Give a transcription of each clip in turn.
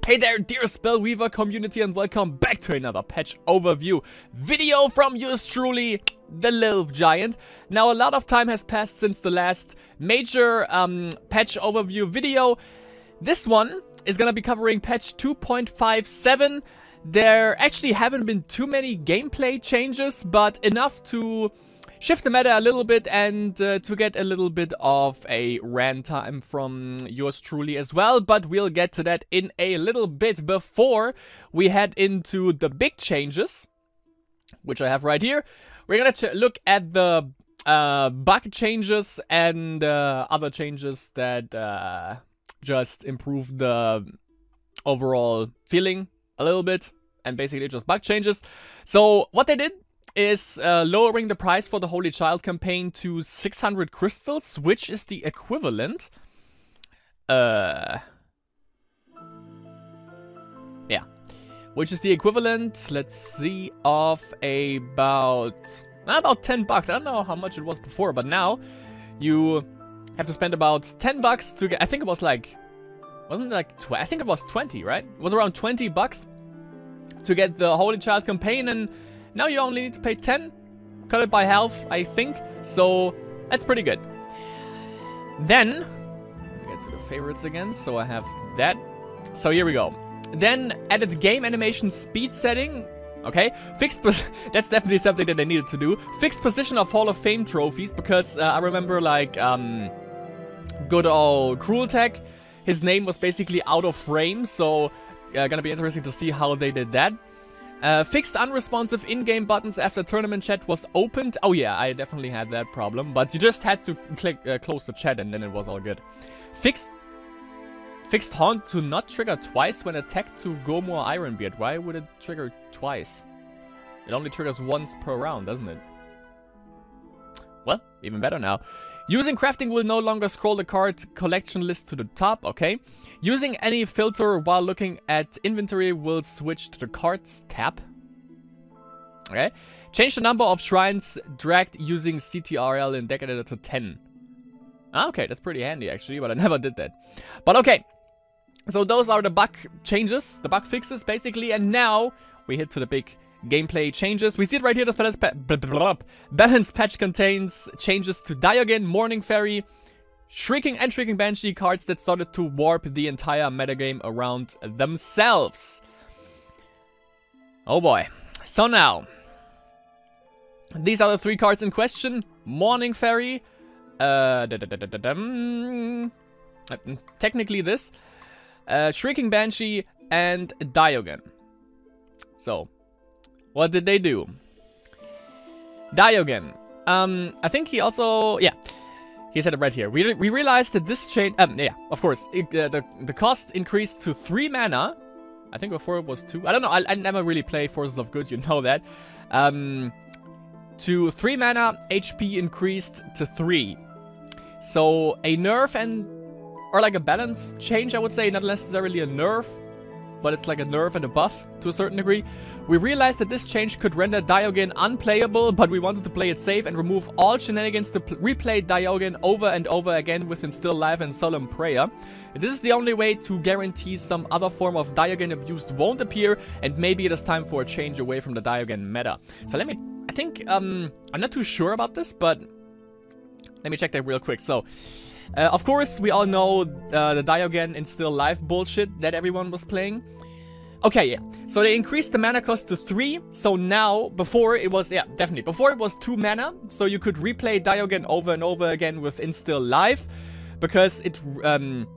Hey there, dear Spellweaver community, and welcome back to another patch overview video from yours truly, the Little Giant. Now, a lot of time has passed since the last major patch overview video. This one is gonna be covering patch 2.57. There actually haven't been too many gameplay changes, but enough to shift the meta a little bit and to get a little bit of a rant time from yours truly as well. But we'll get to that in a little bit before we head into the big changes, which I have right here. We're gonna look at the bug changes and other changes that just improve the overall feeling a little bit, and basically just bug changes. So what they did is lowering the price for the Holy Child campaign to 600 crystals, which is the equivalent, let's see, of about 10 bucks. I don't know how much it was before, but now you have to spend about 10 bucks to get, I think it was like, wasn't it like, I think it was 20, right? It was around 20 bucks to get the Holy Child campaign, and now you only need to pay 10, cut it by half, I think, so that's pretty good. Then, we get to the favorites again, so I have that. So here we go. Then, added game animation speed setting, okay. That's definitely something that they needed to do. Fixed position of Hall of Fame trophies, because I remember, like, good old Cruel Tech, his name was basically out of frame, so gonna be interesting to see how they did that. Fixed unresponsive in-game buttons after tournament chat was opened. Oh yeah, I definitely had that problem, but you just had to click close the chat and then it was all good. Fixed haunt to not trigger twice when attacked to Gomor Ironbeard. Why would it trigger twice? It only triggers once per round, doesn't it? Well, even better now. Using crafting will no longer scroll the card collection list to the top, okay. Using any filter while looking at inventory will switch to the cards tab. Okay. Change the number of shrines dragged using CTRL in deck editor to 10. Ah, okay, that's pretty handy actually, but I never did that. But okay. So those are the bug changes, the bug fixes basically, and now we hit to the big gameplay changes. We see it right here. The balance patch contains changes to Diogen, Morning Fairy, Shrieking Banshee cards that started to warp the entire metagame around themselves. Oh boy. So now, these are the three cards in question. Morning Fairy, technically this, Shrieking Banshee, and Diogen. So, what did they do? Diogen. I think he also, yeah, he said it right here. We realized that this change, yeah, of course, the cost increased to 3 mana. I think before it was 2. I don't know. I never really play Forces of Good, you know that. To 3 mana, HP increased to 3. So a nerf or like a balance change, I would say, not necessarily a nerf, but it's like a nerf and a buff to a certain degree. We realized that this change could render Diogen unplayable, but we wanted to play it safe and remove all shenanigans to replay Diogen over and over again with Instill Life and Solemn Prayer. And this is the only way to guarantee some other form of Diogen abuse won't appear, and maybe it is time for a change away from the Diogen meta. So I think, I'm not too sure about this, but let me check that real quick. So, of course, we all know the Diogen Instill Life bullshit that everyone was playing. Okay, yeah. So they increased the mana cost to 3. So now, before it was, yeah, definitely. Before it was 2 mana. So you could replay Diogen over and over again with Instill Life. Because it,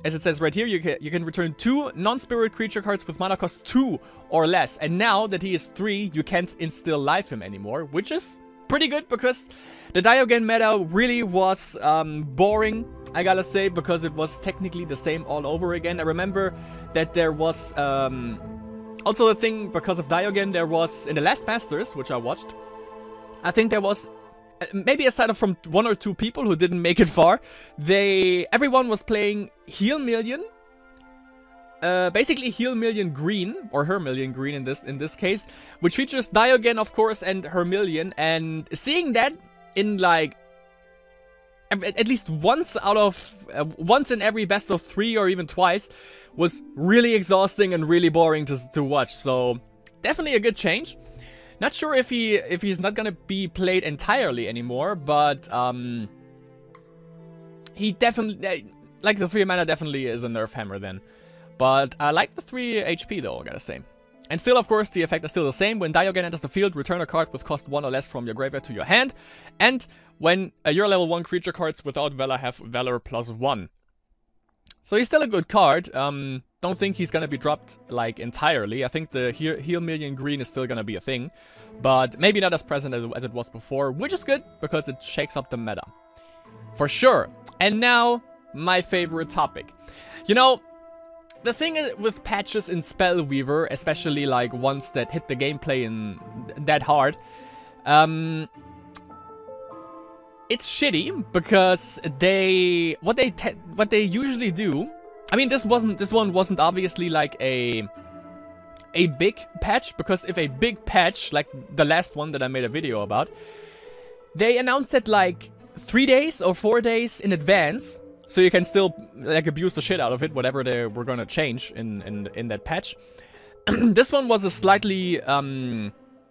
as it says right here, you can return 2 non-spirit creature cards with mana cost 2 or less. And now that he is 3, you can't Instill Life him anymore. Which is pretty good, because the Diogen meta really was boring, I gotta say, because it was technically the same all over again. I remember that there was also a thing, because of Diogen, there was, in the last Masters, which I watched, I think there was, maybe aside from 1 or 2 people who didn't make it far, everyone was playing Heal Million. Basically Heal Million Green, or Hermillion Green in this case, which features Diogen, of course, and Hermillion, and seeing that in, like, at least once in every best of 3 or even twice was really exhausting and really boring to watch. So definitely a good change. Not sure if he's not gonna be played entirely anymore, but he definitely, like, the 3 mana definitely is a nerf hammer then. But I like the 3 HP though, I gotta say. And still, of course, the effect is still the same. When Diogen enters the field, return a card with cost 1 or less from your graveyard to your hand. And when your level 1 creature cards without Valor have Valor +1. So he's still a good card. Don't think he's gonna be dropped, like, entirely. I think the heal million green is still gonna be a thing. But maybe not as present as it was before, which is good, because it shakes up the meta. For sure. And now, my favorite topic. You know, the thing with patches in Spellweaver, especially like ones that hit the gameplay in that hard, it's shitty because what they usually do. I mean, this one wasn't obviously like a big patch, because if a big patch like the last one that I made a video about, they announced it like 3 days or 4 days in advance. So you can still, like, abuse the shit out of it, whatever they were gonna change in that patch. This one was a slightly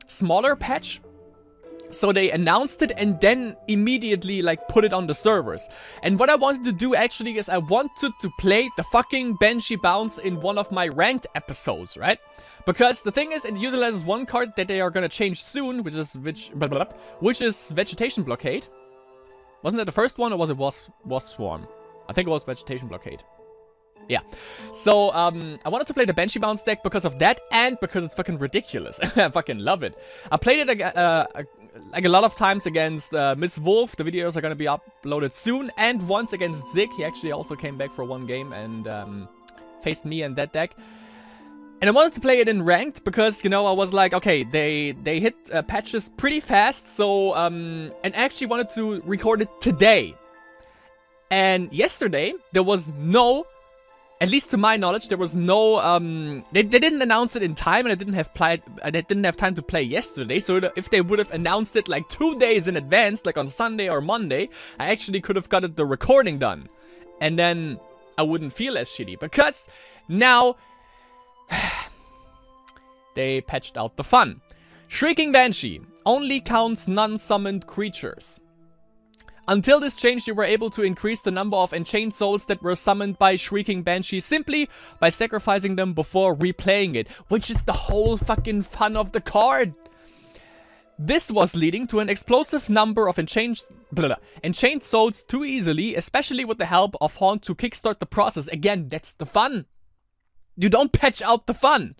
smaller patch. So they announced it and then immediately, like, put it on the servers. And what I wanted to do actually is I wanted to play the fucking Banshee Bounce in one of my ranked episodes, right? Because the thing is, it utilizes one card that they are gonna change soon, which is Vegetation Blockade. Wasn't that the first one, or was it Wasp Swarm? I think it was Vegetation Blockade. Yeah. So, I wanted to play the Banshee Bounce deck because of that, and because it's fucking ridiculous. I fucking love it. I played it like a lot of times against Miss Wolf. The videos are gonna be uploaded soon. And once against Zig. He actually also came back for 1 game and faced me and that deck. And I wanted to play it in ranked because, you know, I was like, okay, they hit patches pretty fast. So, and I actually wanted to record it today. And yesterday, there was no, at least to my knowledge, there was no, they didn't announce it in time, and I didn't have time to play yesterday. So if they would have announced it like 2 days in advance, like on Sunday or Monday, I actually could have got the recording done. And then I wouldn't feel as shitty, because now they patched out the fun. Shrieking Banshee only counts non-summoned creatures. Until this change, you were able to increase the number of Enchained Souls that were summoned by Shrieking Banshee simply by sacrificing them before replaying it, which is the whole fucking fun of the card. This was leading to an explosive number of Enchained Souls too easily, especially with the help of Haunt to kickstart the process. Again, that's the fun. You don't patch out the fun.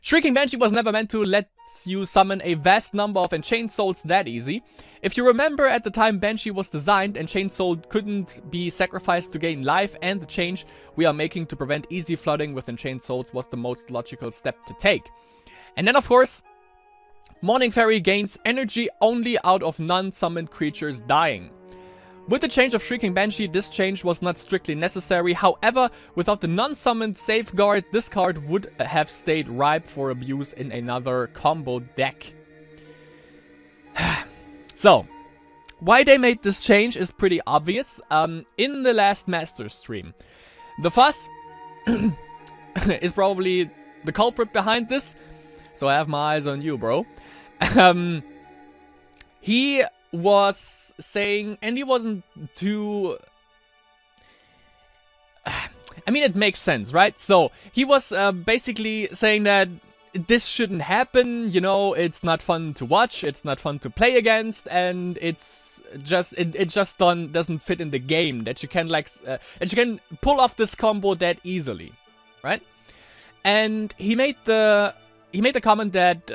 Shrieking Banshee was never meant to let you summon a vast number of Enchained Souls that easy. If you remember, at the time Banshee was designed, Enchained Soul couldn't be sacrificed to gain life, and the change we are making to prevent easy flooding with Enchained Souls was the most logical step to take. And then, of course, Morning Fairy gains energy only out of non-summoned creatures dying. With the change of Shrieking Banshee, this change was not strictly necessary. However, without the non-summoned safeguard, this card would have stayed ripe for abuse in another combo deck. So, why they made this change is pretty obvious. In the last Master stream, the Fuss is probably the culprit behind this. So I have my eyes on you, bro. He was saying, and he wasn't too... I mean, it makes sense, right? So, he was basically saying that this shouldn't happen, you know, it's not fun to watch, it's not fun to play against, and it's just, it just doesn't fit in the game, that you can, like, that you can pull off this combo that easily, right? And he made the comment that,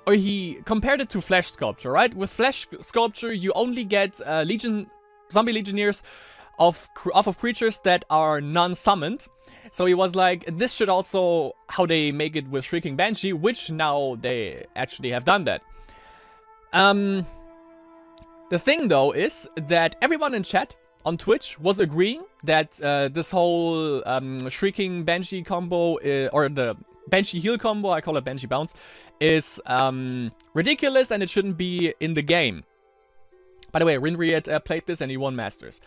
or he compared it to Flesh Sculpture, right? With Flesh Sculpture, you only get Zombie Legionnaires off of creatures that are non-summoned. So he was like, this should also how they make it with Shrieking Banshee, which now they actually have done that. The thing though is that everyone in chat on Twitch was agreeing that this whole Shrieking Banshee combo, or the Banshee heal combo, I call it Banshee Bounce, is ridiculous and it shouldn't be in the game. By the way, Rinri had played this and he won Masters.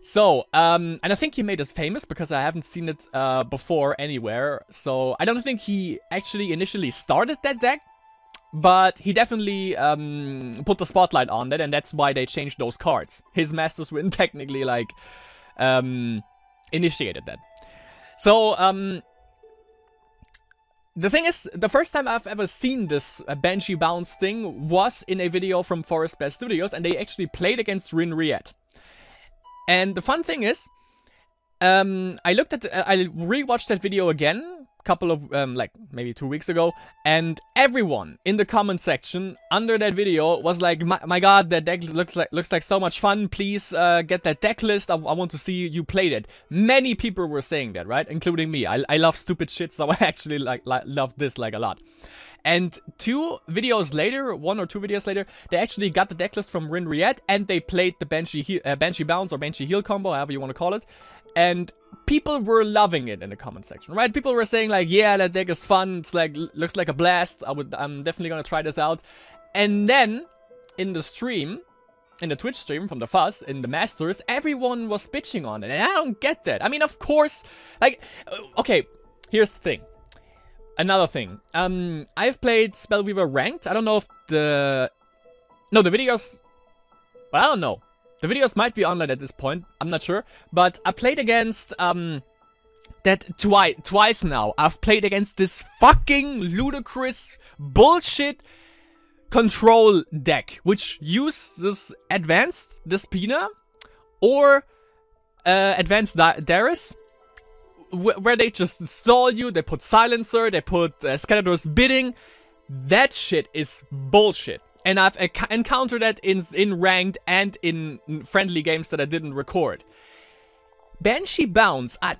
So, and I think he made it famous because I haven't seen it before anywhere. So, I don't think he actually initially started that deck, but he definitely put the spotlight on it, and that's why they changed those cards. His Master's Win technically, like, initiated that. So, the thing is, the first time I've ever seen this Banshee Bounce thing was in a video from Forest Bear Studios, and they actually played against Rin Riet. And the fun thing is, I rewatched that video again, couple of, like, maybe 2 weeks ago, and everyone in the comment section under that video was like, my god, that deck looks like so much fun, please get that deck list, I want to see you play it. Many people were saying that, right? Including me. I love stupid shit, so I actually love this like a lot. And 2 videos later, 1 or 2 videos later, they actually got the deck list from Rin Riet, and they played the Banshee Bounce or Banshee Heal combo, however you want to call it. And people were loving it in the comment section, right? People were saying like, yeah, that deck is fun, it's like, looks like a blast, I'm definitely gonna try this out. And then, in the stream, in the Twitch stream from the Fuzz, in the Masters, everyone was bitching on it, and I don't get that. I mean, of course, like, okay, here's the thing. Another thing, I've played Spellweaver Ranked. I don't know if the videos, well, I don't know. The videos might be online at this point, I'm not sure. But I played against, that twice now. I've played against this fucking ludicrous bullshit control deck, which uses Advanced Despina or Advanced Darius, where they just stall you, they put Silencer, they put Skeletor's Bidding. That shit is bullshit. And I've encountered that in ranked and in friendly games that I didn't record. Banshee Bounce, I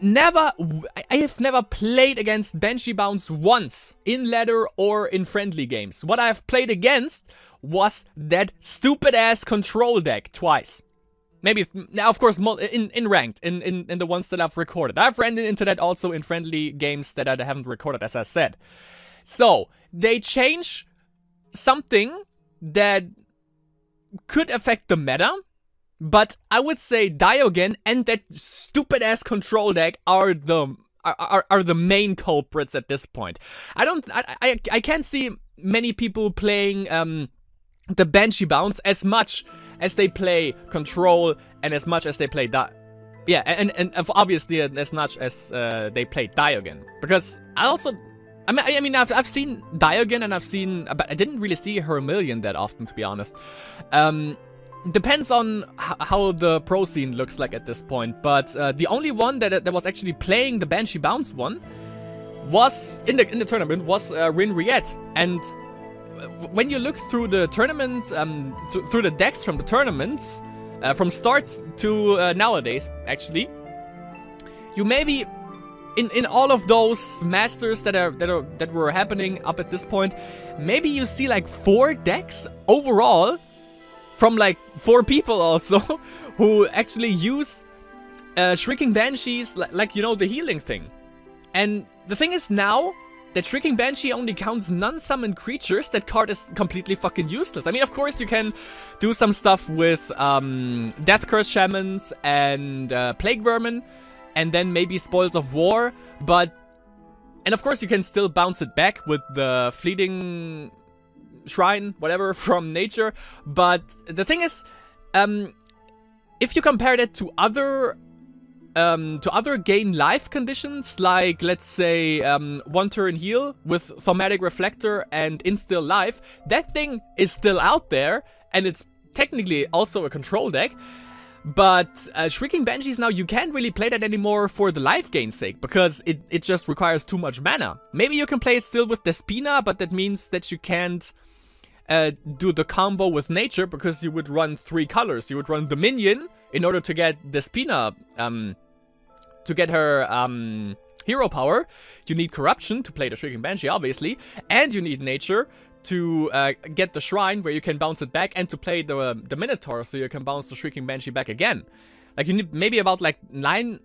have never played against Banshee Bounce once in ladder or in friendly games. What I've played against was that stupid ass control deck twice. Maybe, now of course, in ranked, in the ones that I've recorded. I've ran into that also in friendly games that I haven't recorded, as I said. So, they change something that could affect the meta, but I would say Diogen and that stupid ass control deck are the main culprits at this point. I can't see many people playing the Banshee Bounce as much as they play Control and as much as they play and obviously as much as they play Diogen, because I mean, I've seen Diogen and I've seen, but I didn't really see Hermillion that often, to be honest. Depends on how the pro scene looks like at this point, but the only one that was actually playing the Banshee Bounce one was in the tournament was Rin Riet. And when you look through the tournament, through the decks from the tournaments, from start to nowadays, actually, you maybe in all of those masters that were happening up at this point, maybe you see like 4 decks overall from like 4 people also who actually use Shrieking Banshees, like, you know, the healing thing. And the thing is now that Shrieking Banshee only counts non-summoned creatures. That card is completely fucking useless. I mean, of course you can do some stuff with Death Curse Shamans and Plague Vermin, and then maybe Spoils of War, and of course you can still bounce it back with the Fleeting Shrine, whatever, from nature. But the thing is, if you compare that to other gain life conditions, like, let's say, 1 turn heal with Thaumatic Reflector and Instill Life, that thing is still out there, and it's technically also a control deck. But Shrieking Banshees now, you can't really play that anymore for the life gain's sake, because it just requires too much mana. Maybe you can play it still with Despina, but that means that you can't do the combo with nature, because you would run 3 colors. You would run Dominion in order to get Despina, to get her hero power. You need Corruption to play the Shrieking Banshee, obviously, and you need nature to get the Shrine where you can bounce it back, and to play the Minotaur so you can bounce the Shrieking Banshee back again. Like, you need maybe about like 90,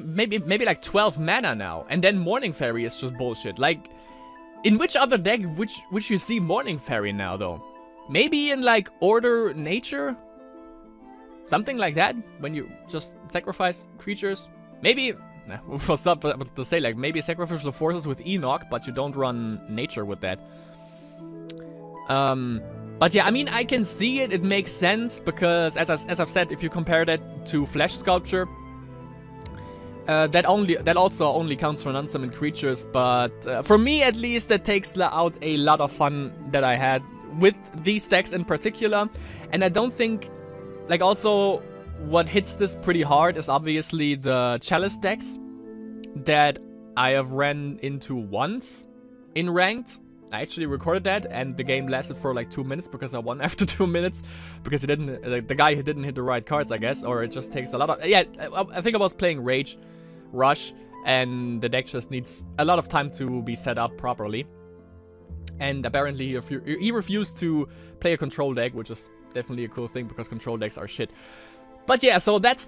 maybe like 12 mana now, and then Morning Fairy is just bullshit. Like, in which other deck which you see Morning Fairy now, though? Maybe in like Order Nature? Something like that, when you just sacrifice creatures. Maybe, what's up to say, like, maybe sacrificial forces with Enoch, but you don't run nature with that. But yeah, I mean, I can see it, it makes sense, because as I've said, if you compare that to Flesh Sculpture, that also only counts for non-summon creatures, but for me at least, that takes out a lot of fun that I had with these decks in particular. And I don't think, like, also what hits this pretty hard is obviously the Chalice decks that I have ran into once in Ranked. I actually recorded that, and the game lasted for like 2 minutes because I won after 2 minutes, because the guy didn't hit the right cards, I guess, or it just takes a lot of, yeah, I think I was playing Rage Rush, and the deck just needs a lot of time to be set up properly. And apparently he refused to play a control deck, which is definitely a cool thing, because control decks are shit. But yeah, so that's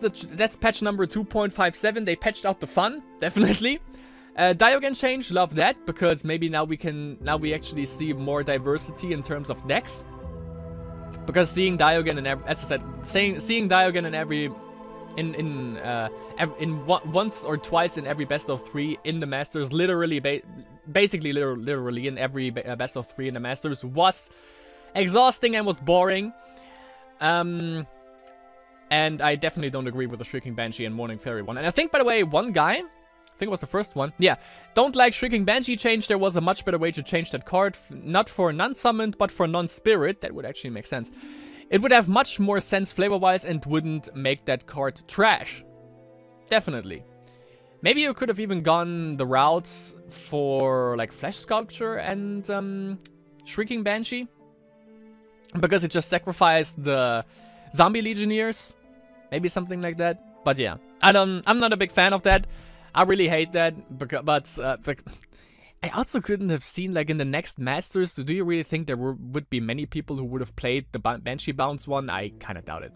patch number 2.57. They patched out the fun, definitely. Diogen change, love that, because maybe now we actually see more diversity in terms of decks. Because seeing Diogen in every, as I said, seeing Diogen in every, once or twice in every best of 3 in the Masters, basically literally in every best of 3 in the Masters, was exhausting and was boring. And I definitely don't agree with the Shrieking Banshee and Morning Fairy one. And I think, by the way, one guy, I think it was the first one, yeah, don't like Shrieking Banshee change. There was a much better way to change that card, not for non-summoned, but for non-spirit. That would actually make sense. It would have much more sense flavor-wise and wouldn't make that card trash. Definitely. Maybe you could have even gone the routes for, like, Flesh Sculpture and Shrieking Banshee, because it just sacrificed the Zombie Legionnaires. Maybe something like that. But yeah, I'm not a big fan of that. I really hate that, but I also couldn't have seen, like, in the next Masters, do you really think there would be many people who would have played the Banshee Bounce one? I kind of doubt it.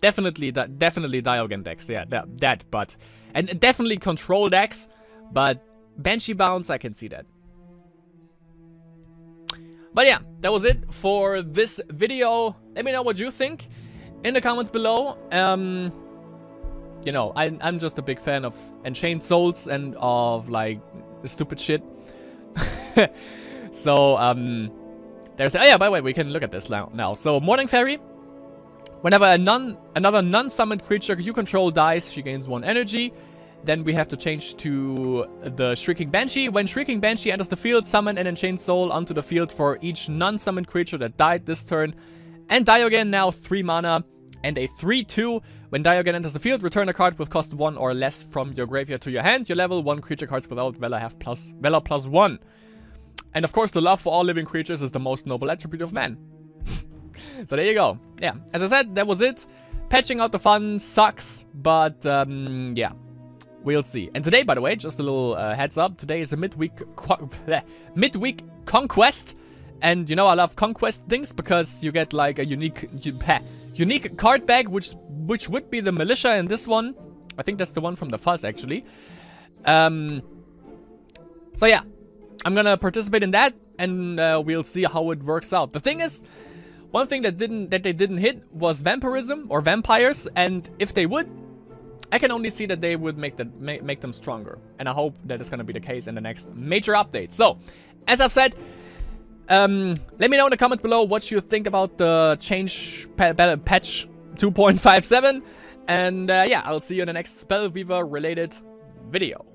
Definitely Diogen decks, yeah, but, and definitely control decks, but Banshee Bounce, I can see that. But yeah, that was it for this video. Let me know what you think in the comments below. You know, I'm just a big fan of Enchained Souls and of, like, stupid shit. So, there's... Oh yeah, by the way, we can look at this now. So, Morning Fairy. Whenever another non-summoned creature you control dies, she gains 1 energy. Then we have to change to the Shrieking Banshee. When Shrieking Banshee enters the field, summon an Enchained Soul onto the field for each non-summoned creature that died this turn. And Diogen, now 3 mana and a 3/2. When Diogen enters the field, return a card with cost 1 or less from your graveyard to your hand. Your level 1 creature cards without Valor have Valor +1. And of course, the love for all living creatures is the most noble attribute of man. So there you go. Yeah, as I said, that was it. Patching out the fun sucks, but yeah. We'll see. And today, by the way, just a little heads up. Today is a midweek conquest. And you know I love conquest things because you get like a unique card bag, which would be the militia in this one. I think that's the one from the Fuzz, actually. So yeah, I'm gonna participate in that, and we'll see how it works out. The thing is, one thing that they didn't hit was vampirism or vampires, and if they would, I can only see that they would make them stronger, and I hope that is going to be the case in the next major update. So, as I've said, let me know in the comments below what you think about the change patch 2.57, and yeah, I'll see you in the next Spellweaver related video.